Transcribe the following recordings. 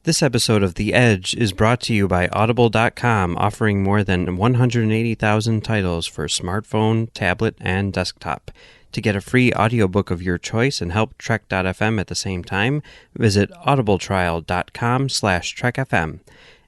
This episode of The Edge is brought to you by Audible.com, offering more than 180,000 titles for smartphone, tablet, and desktop. To get a free audiobook of your choice and help Trek.fm at the same time, visit audibletrial.com/trekfm.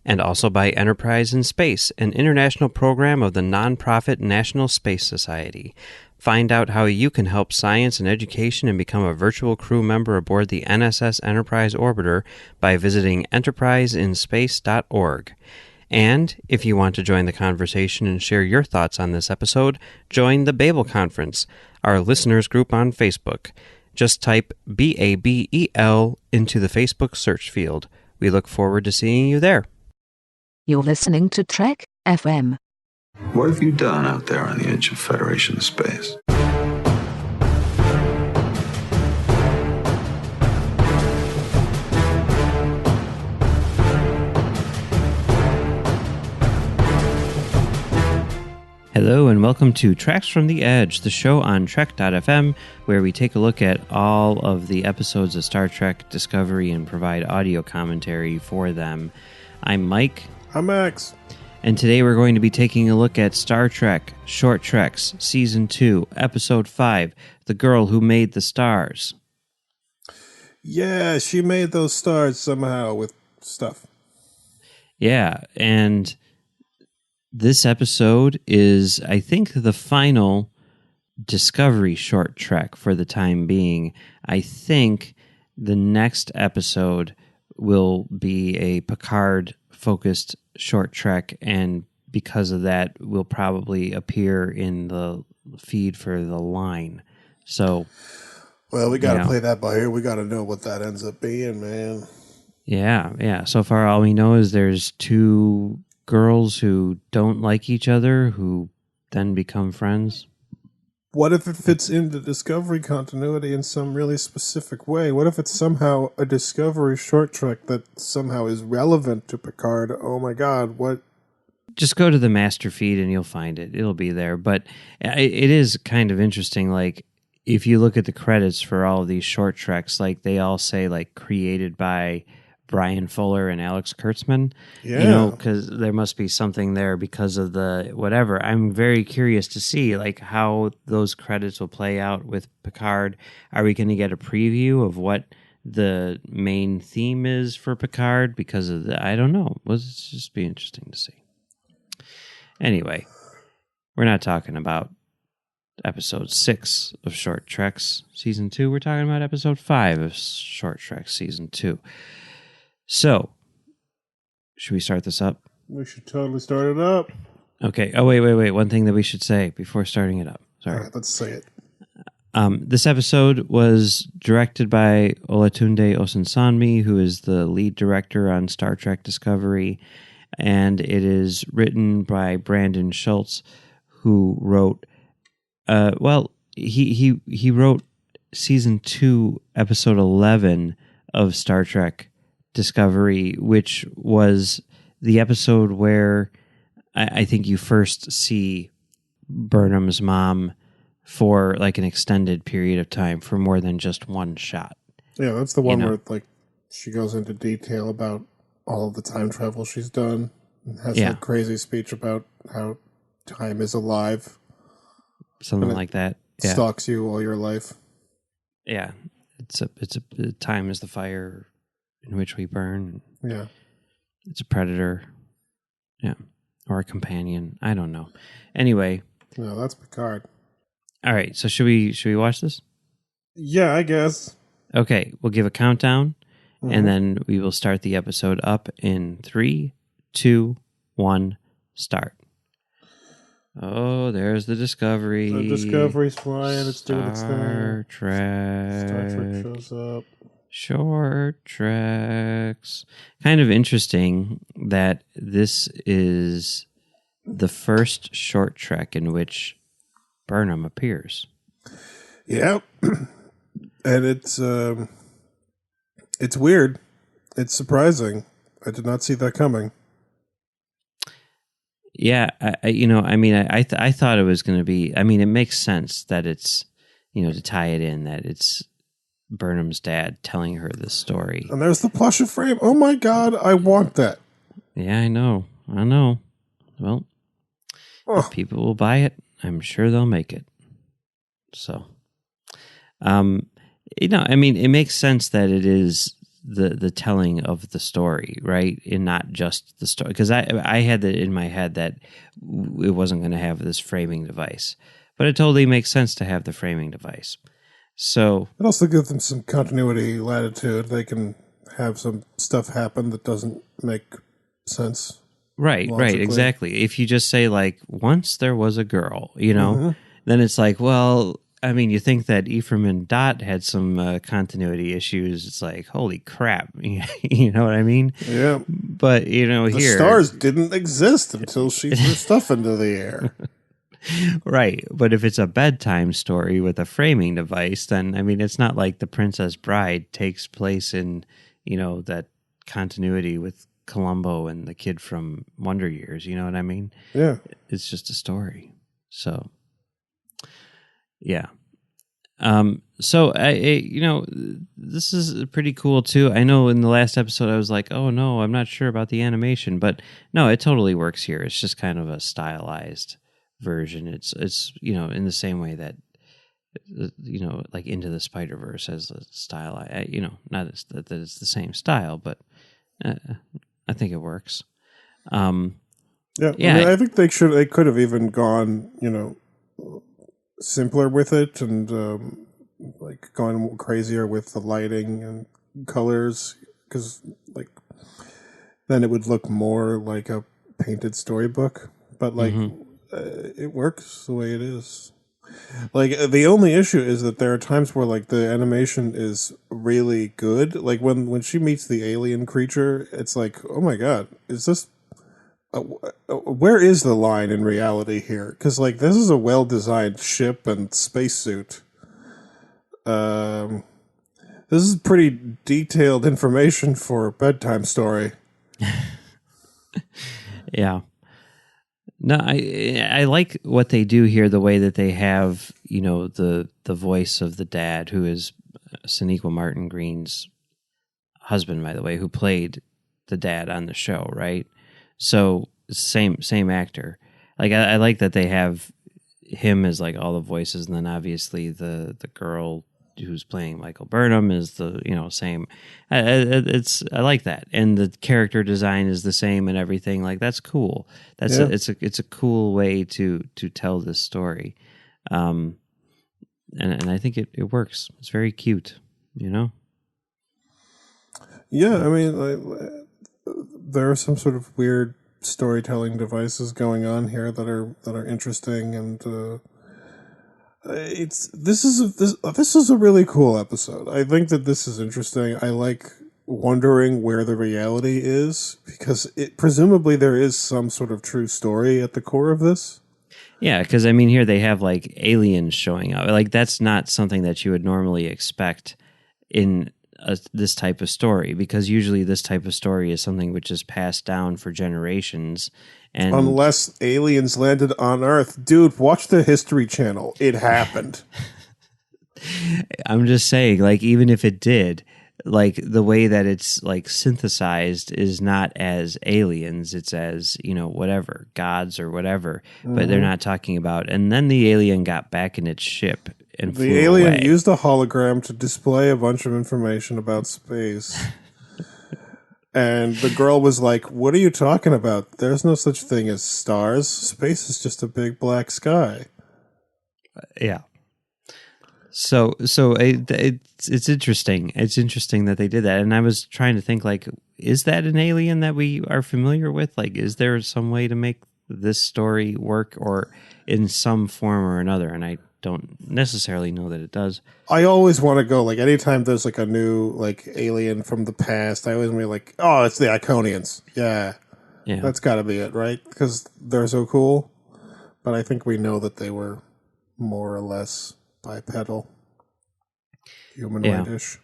And also by Enterprise in Space, an international program of the nonprofit National Space Society. Find out how you can help science and education and become a virtual crew member aboard the NSS Enterprise Orbiter by visiting enterpriseinspace.org. And if you want to join the conversation and share your thoughts on this episode, join the Babel Conference, our listeners group on Facebook. Just type BABEL into the Facebook search field. We look forward to seeing you there. You're listening to Trek FM. What have you done out there on the edge of Federation space? Hello and welcome to Tracks from the Edge, the show on Trek.fm, where we take a look at all of the episodes of Star Trek Discovery and provide audio commentary for them. I'm Mike. I'm Max. And today we're going to be taking a look at Star Trek Short Treks, Season 2, Episode 5, The Girl Who Made the Stars. Yeah, she made those stars somehow with stuff. Yeah, and this episode is, I think, the final Discovery Short Trek for the time being. I think the next episode will be a Picard-focused short trek, and because of that will probably appear in the feed for the line. So, well, we got to play that by ear. We got to know what that ends up being, man. Yeah. So far, all we know is there's two girls who don't like each other who then become friends. What if it fits into Discovery continuity in some really specific way? What if it's somehow a Discovery short trek that somehow is relevant to Picard? Oh my God, what? Just go to the master feed and you'll find it. It'll be there. But it is kind of interesting. Like, if you look at the credits for all of these short treks, like they all say like created by Bryan Fuller and Alex Kurtzman, because there must be something there because of the whatever. I'm very curious to see like how those credits will play out with Picard. Are we going to get a preview of what the main theme is for Picard? Because of I don't know. It'll just be interesting to see. Anyway, we're not talking about episode 6 of Short Treks Season 2. We're talking about episode 5 of Short Treks Season 2. So, should we start this up? We should totally start it up. Okay. Oh, wait. One thing that we should say before starting it up. Sorry. All right, let's say it. This episode was directed by Olatunde Osunsanmi, who is the lead director on Star Trek Discovery, and it is written by Brandon Schultz, who wrote. He wrote Season 2, Episode 11 of Star Trek Discovery, which was the episode where I think you first see Burnham's mom for like an extended period of time for more than just one shot. Yeah, that's the one where like she goes into detail about all of the time travel she's done and has that crazy speech about how time is alive. Something like that. Yeah. Stalks you all your life. Yeah. It's a time is the fire in which we burn. Yeah. It's a predator. Yeah. Or a companion. I don't know. Anyway. No, that's Picard. All right. So should we watch this? Yeah, I guess. Okay. We'll give a countdown and then we will start the episode up in 3, 2, 1, start. Oh, there's the Discovery. The Discovery's flying. It's doing its thing. Star Trek shows up. Short Treks. Kind of interesting that this is the first short trek in which Burnham appears. Yeah. And it's weird. It's surprising. I did not see that coming. Yeah, I thought it was going to be. I mean, it makes sense that it's, to tie it in, that it's Burnham's dad telling her this story. And there's the plush frame. Oh my God, I want that. Yeah, I know. Well, if people will buy it, I'm sure they'll make it. So, it makes sense that it is the telling of the story, right? And not just the story. Because I had that in my head that it wasn't going to have this framing device. But it totally makes sense to have the framing device. So it also gives them some continuity latitude. They can have some stuff happen that doesn't make sense. Right, exactly. If you just say, like, once there was a girl, then it's like, well, I mean, you think that Ephraim and Dot had some continuity issues. It's like, holy crap. You know what I mean? Yeah. But, the stars didn't exist until she threw stuff into the air. Right. But if it's a bedtime story with a framing device, then, I mean, it's not like The Princess Bride takes place in, that continuity with Columbo and the kid from Wonder Years. You know what I mean? Yeah. It's just a story. So, yeah. So this is pretty cool too. I know in the last episode I was like, oh no, I'm not sure about the animation, but no, it totally works here. It's just kind of a stylized version. It's in the same way that like Into the Spider-Verse has a style. Not that it's the same style, but I think it works. Yeah. I think they could have even gone, simpler with it and like gone crazier with the lighting and colors, because like then it would look more like a painted storybook. But like it works the way it is. Like the only issue is that there are times where like the animation is really good. Like when she meets the alien creature, it's like, oh my God, is this? Where is the line in reality here? Because like this is a well-designed ship and spacesuit. This is pretty detailed information for a bedtime story. Yeah. No, I like what they do here. The way that they have, the voice of the dad, who is Sonequa Martin Green's husband, by the way, who played the dad on the show, right? So same actor. Like I like that they have him as like all the voices, and then obviously the girl who's playing Michael Burnham is the same. I like that, and the character design is the same and everything. Like that's cool. It's a cool way to tell this story, and I think it works. It's very cute, Yeah, I mean, there are some sort of weird storytelling devices going on here that are interesting, and this is a really cool episode. I think that this is interesting. I like wondering where the reality is, because presumably there is some sort of true story at the core of this. Yeah, because I mean, here they have like aliens showing up. Like that's not something that you would normally expect in this type of story, because usually this type of story is something which is passed down for generations. And unless aliens landed on Earth, dude, watch the History Channel. It happened. I'm just saying, like, even if it did, like the way that it's like synthesized is not as aliens, it's as, whatever, gods or whatever, but they're not talking about. And then the alien got back in its ship and flew the alien away. Used a hologram to display a bunch of information about space. And the girl was like, what are you talking about? There's no such thing as stars. Space is just a big black sky. Yeah. So it's interesting. It's interesting that they did that. And I was trying to think, like, is that an alien that we are familiar with? Like, is there some way to make this story work, or in some form or another? And I don't necessarily know that it does. I always want to go, like, anytime there's like a new like alien from the past, I always be like, oh, it's the Iconians. Yeah. That's got to be it, right? Because they're so cool. But I think we know that they were more or less bipedal, humanoid-ish.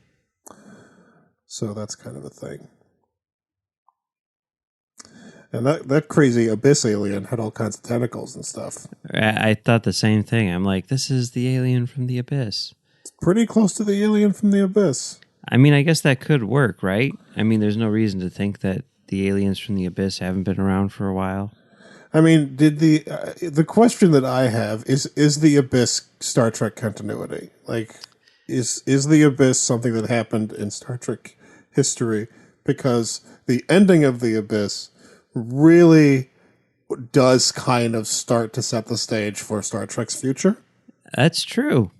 So that's kind of a thing. And that crazy abyss alien had all kinds of tentacles and stuff. I thought the same thing. I'm like, this is the alien from the abyss. It's pretty close to the alien from the abyss. I mean, I guess that could work, right? I mean, there's no reason to think that the aliens from the abyss haven't been around for a while. I mean, did the question that I have is the abyss Star Trek continuity? Like, is the abyss something that happened in Star Trek history? Because the ending of the abyss really does kind of start to set the stage for Star Trek's future. That's true.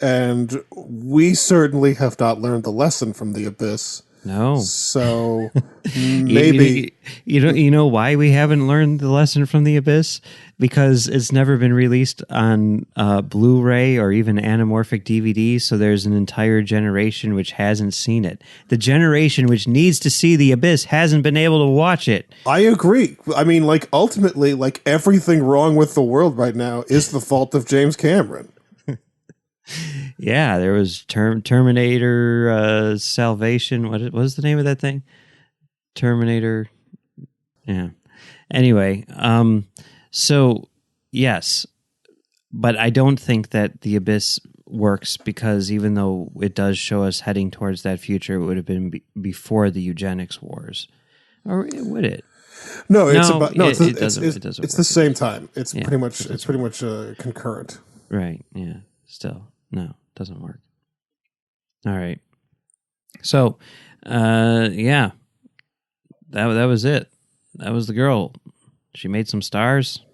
And we certainly have not learned the lesson from the abyss. No. So maybe you know why we haven't learned the lesson from the abyss? Because it's never been released on Blu-ray or even anamorphic DVD, so there's an entire generation which hasn't seen it. The generation which needs to see the abyss hasn't been able to watch it. I agree. I mean, like, ultimately, like, everything wrong with the world right now is the fault of James Cameron. Yeah, there was Terminator Salvation. What was the name of that thing? Terminator. Yeah. Anyway, so yes, but I don't think that the abyss works because even though it does show us heading towards that future, it would have been before the eugenics wars, or would it? No, it's it's the same time. It's pretty much concurrent. Right. Yeah. Still. No, doesn't work. All right. So, yeah, that was it. That was the girl. She made some stars.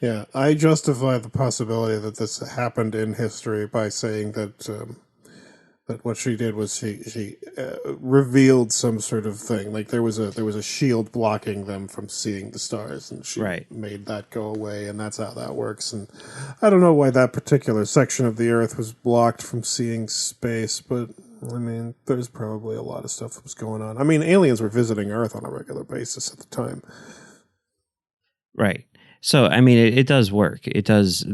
Yeah, I justify the possibility that this happened in history by saying that that what she did was she revealed some sort of thing. Like there was a shield blocking them from seeing the stars, and she made that go away, and that's how that works. And I don't know why that particular section of the Earth was blocked from seeing space, but I mean, there's probably a lot of stuff that was going on. I mean, aliens were visiting Earth on a regular basis at the time. Right. So, I mean, it does work. It does.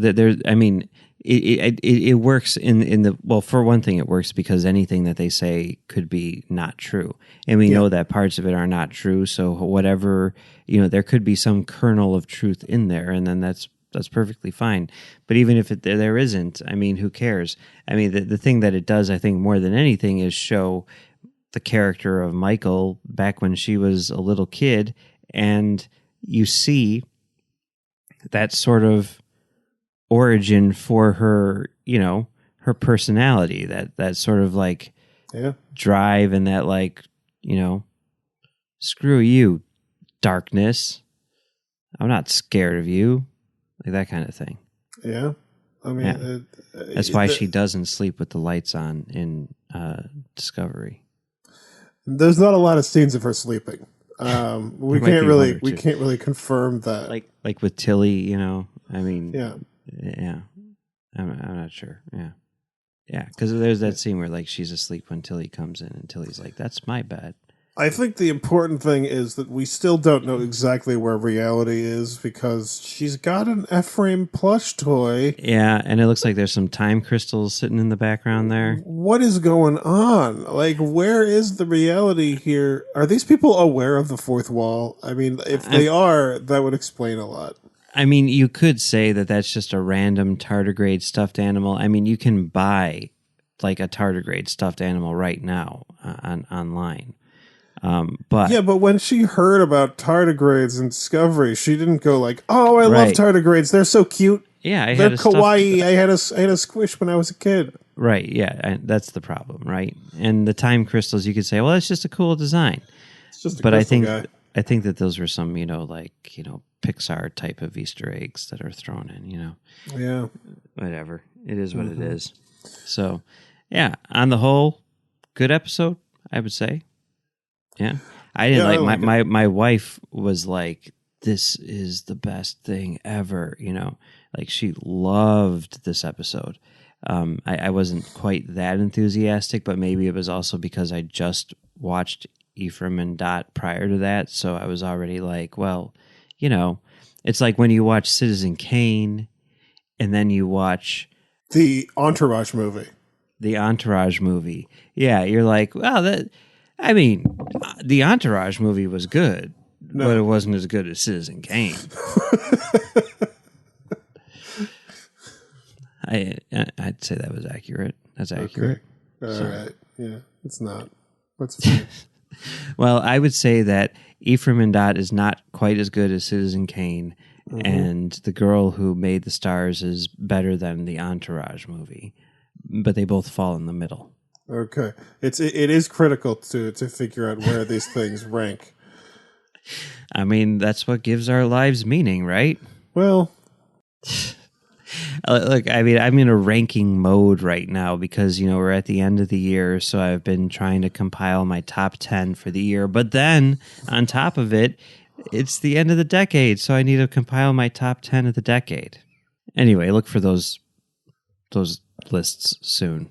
I mean, it works in the, well, for one thing, it works because anything that they say could be not true. And we know that parts of it are not true. So whatever, there could be some kernel of truth in there, and then that's perfectly fine. But even if there isn't, I mean, who cares? I mean, the thing that it does, I think, more than anything is show the character of Michael back when she was a little kid, and you see that sort of origin for her, her personality, that sort of like drive, and that like, screw you, darkness. I'm not scared of you. Like that kind of thing. Yeah. I mean, that's why she doesn't sleep with the lights on in Discovery. There's not a lot of scenes of her sleeping. We can't really confirm that. Like with Tilly, I mean, yeah. I'm not sure. Yeah, because there's that scene where like she's asleep when Tilly comes in, and Tilly's like, "That's my bed." I think the important thing is that we still don't know exactly where reality is because she's got an Ephraim plush toy. Yeah, and it looks like there's some time crystals sitting in the background there. What is going on? Like, where is the reality here? Are these people aware of the fourth wall? I mean, if they are, that would explain a lot. I mean, you could say that that's just a random tardigrade stuffed animal. I mean, you can buy like a tardigrade stuffed animal right now online. But when she heard about tardigrades in Discovery, she didn't go like, "Oh, I love tardigrades. They're so cute. Yeah, they're kawaii. I had a squish when I was a kid." Right. Yeah, that's the problem, right? And the time crystals, you could say, "Well, it's just a cool design." It's just but I think that those were some, Pixar type of Easter eggs that are thrown in. Yeah. Whatever. It is what it is. So, yeah. On the whole, good episode, I would say. Yeah, I didn't my wife was like, "This is the best thing ever," like she loved this episode. I wasn't quite that enthusiastic, but maybe it was also because I just watched Ephraim and Dot prior to that, so I was already like, well, it's like when you watch Citizen Kane, and then you watch the Entourage movie. Yeah, you're like, well, I mean, the Entourage movie was good, but it wasn't as good as Citizen Kane. I'd say that was accurate. That's accurate. Okay. All right. Yeah, it's not. What's fine. Well, I would say that Ephraim and Dot is not quite as good as Citizen Kane, and the girl who made the stars is better than the Entourage movie, but they both fall in the middle. Okay. It is critical to figure out where these things rank. I mean, that's what gives our lives meaning, right? Well, look, I mean, I'm in a ranking mode right now because, we're at the end of the year, so I've been trying to compile my top 10 for the year. But then, on top of it, it's the end of the decade, so I need to compile my top 10 of the decade. Anyway, look for those lists soon.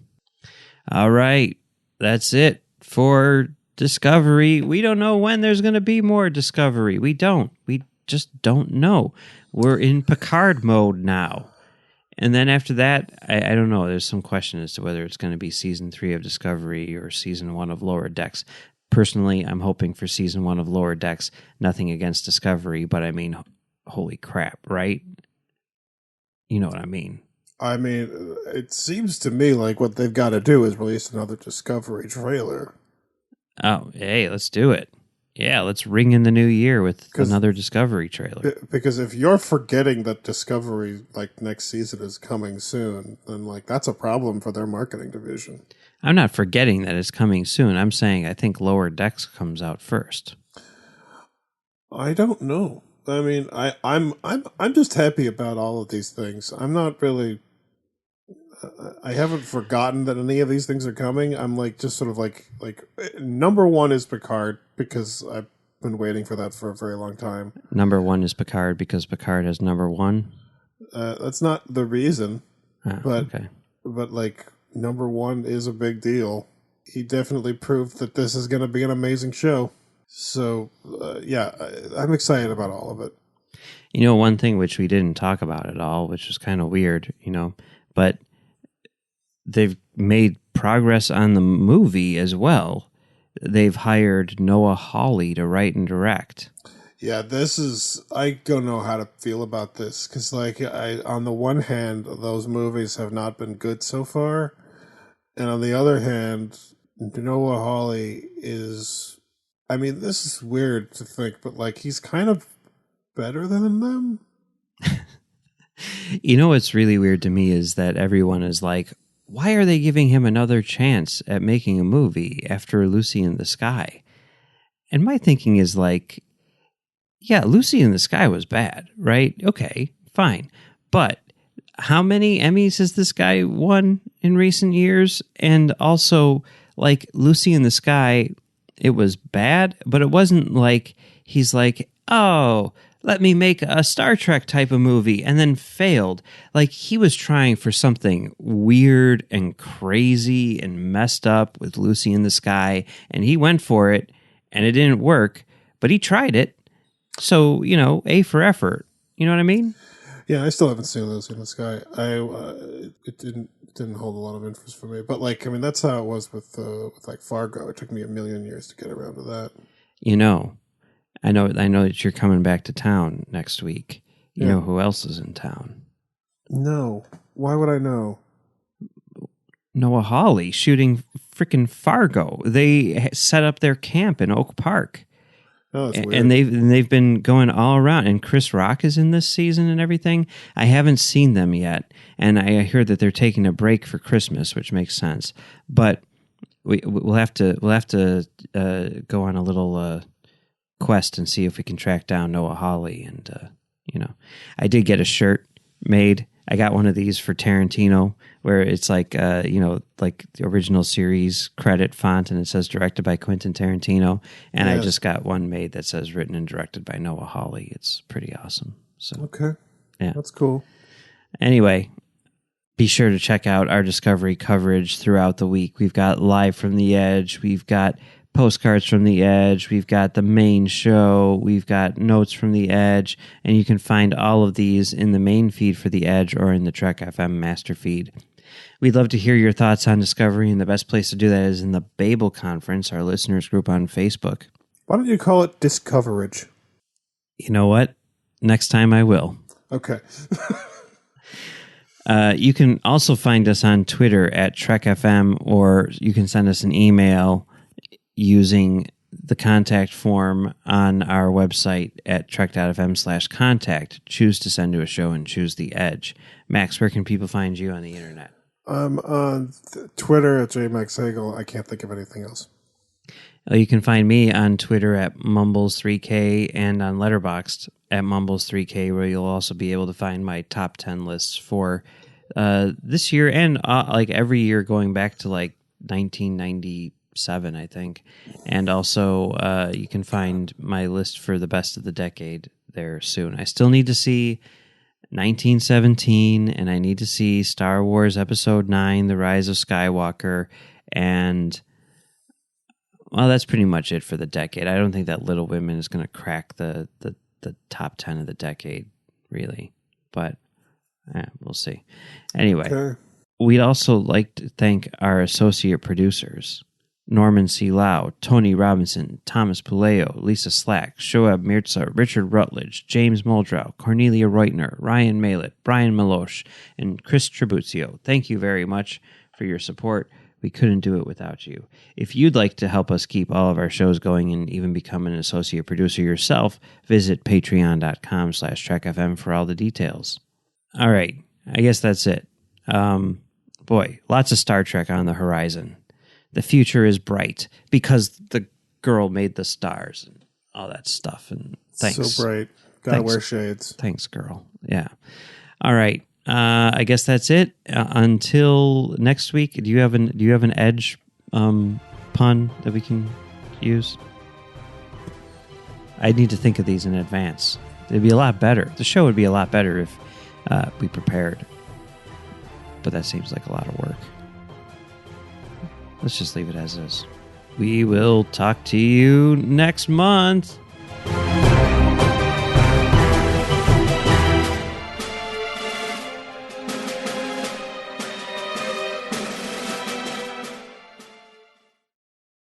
All right, that's it for Discovery. We don't know when there's going to be more Discovery. We just don't know. We're in Picard mode now. And then after that, I don't know. There's some question as to whether it's going to be season 3 of Discovery or season 1 of Lower Decks. Personally, I'm hoping for season 1 of Lower Decks. Nothing against Discovery, but I mean, holy crap, right? You know what I mean. I mean, it seems to me like what they've got to do is release another Discovery trailer. Oh, hey, let's do it. Yeah, let's ring in the new year with another Discovery trailer. Because if you're forgetting that Discovery, next season is coming soon, then, that's a problem for their marketing division. I'm not forgetting that it's coming soon. I'm saying I think Lower Decks comes out first. I don't know. I mean, I'm just happy about all of these things. I'm not really. I haven't forgotten that any of these things are coming. I'm just sort of number one is Picard because I've been waiting for that for a very long time. Number one is Picard because Picard has number one. That's not the reason, but okay. But number one is a big deal. He definitely proved that this is going to be an amazing show. So yeah, I'm excited about all of it. One thing which we didn't talk about at all, which was kind of weird, but they've made progress on the movie as well. They've hired Noah Hawley to write and direct. Yeah, I don't know how to feel about this because, on the one hand, those movies have not been good so far, and on the other hand, Noah Hawley is. I mean, this is weird to think, but he's kind of better than them. What's really weird to me is that everyone is like, why are they giving him another chance at making a movie after Lucy in the Sky? And my thinking is yeah, Lucy in the Sky was bad, right? Okay, fine. But how many Emmys has this guy won in recent years? And also, Lucy in the Sky, it was bad, but it wasn't he's oh, let me make a Star Trek type of movie and then failed. He was trying for something weird and crazy and messed up with Lucy in the Sky, and he went for it, and it didn't work, but he tried it. So, A for effort. You know what I mean? Yeah, I still haven't seen Lucy in the Sky. It didn't hold a lot of interest for me. But that's how it was with Fargo. It took me a million years to get around to that. I know that you're coming back to town next week. You know who else is in town? No. Why would I know? Noah Hawley shooting freaking Fargo. They set up their camp in Oak Park. Oh, that's weird. And they've been going all around. And Chris Rock is in this season and everything. I haven't seen them yet, and I hear that they're taking a break for Christmas, which makes sense. But we'll have to go on a little quest and see if we can track down Noah Hawley. And I did get a shirt made. I got one of these for Tarantino where it's like the original series credit font, and it says directed by Quentin Tarantino. And I just got one made that says written and directed by Noah Hawley. It's pretty awesome. So okay, yeah, that's cool. Anyway, be sure to check out our Discovery coverage throughout the week. We've got Live from the Edge. We've got Postcards from the Edge. We've got the main show. We've got Notes from the Edge. And you can find all of these in the main feed for the Edge or in the Trek FM master feed. We'd love to hear your thoughts on Discovery, and the best place to do that is in the Babel Conference, our listeners group on Facebook. Why don't you call it Discoverage? You know what? Next time I will. Okay. You can also find us on Twitter at TrekFM, or you can send us an email using the contact form on our website at trek.fm/contact. Choose to send to a show and choose the edge. Max, where can people find you on the internet? I'm on Twitter at Max Hegel. I can't think of anything else. You can find me on Twitter at Mumbles3K and on Letterboxd at Mumbles3K, where you'll also be able to find my top 10 lists for this year and like every year going back to like 1997, I think. And also you can find my list for the best of the decade there soon. I still need to see 1917, and I need to see Star Wars Episode 9, The Rise of Skywalker, and well, that's pretty much it for the decade. I don't think that Little Women is going to crack the top 10 of the decade, really. But we'll see. Anyway, Okay. We'd also like to thank our associate producers, Norman C. Lau, Tony Robinson, Thomas Puleo, Lisa Slack, Shoaib Mirza, Richard Rutledge, James Muldrow, Cornelia Reutner, Ryan Maillet, Bryan Meloche, and Chris Tribuzio. Thank you very much for your support. We couldn't do it without you. If you'd like to help us keep all of our shows going and even become an associate producer yourself, visit patreon.com/trekfm for all the details. All right. I guess that's it. Boy, lots of Star Trek on the horizon. The future is bright because the girl made the stars and all that stuff. And thanks. So bright. Gotta wear shades. Thanks, girl. Yeah. All right. I guess that's it. Until next week, do you have an edge pun that we can use? I need to think of these in advance. It'd be a lot better. The show would be a lot better if we prepared. But that seems like a lot of work. Let's just leave it as is. We will talk to you next month.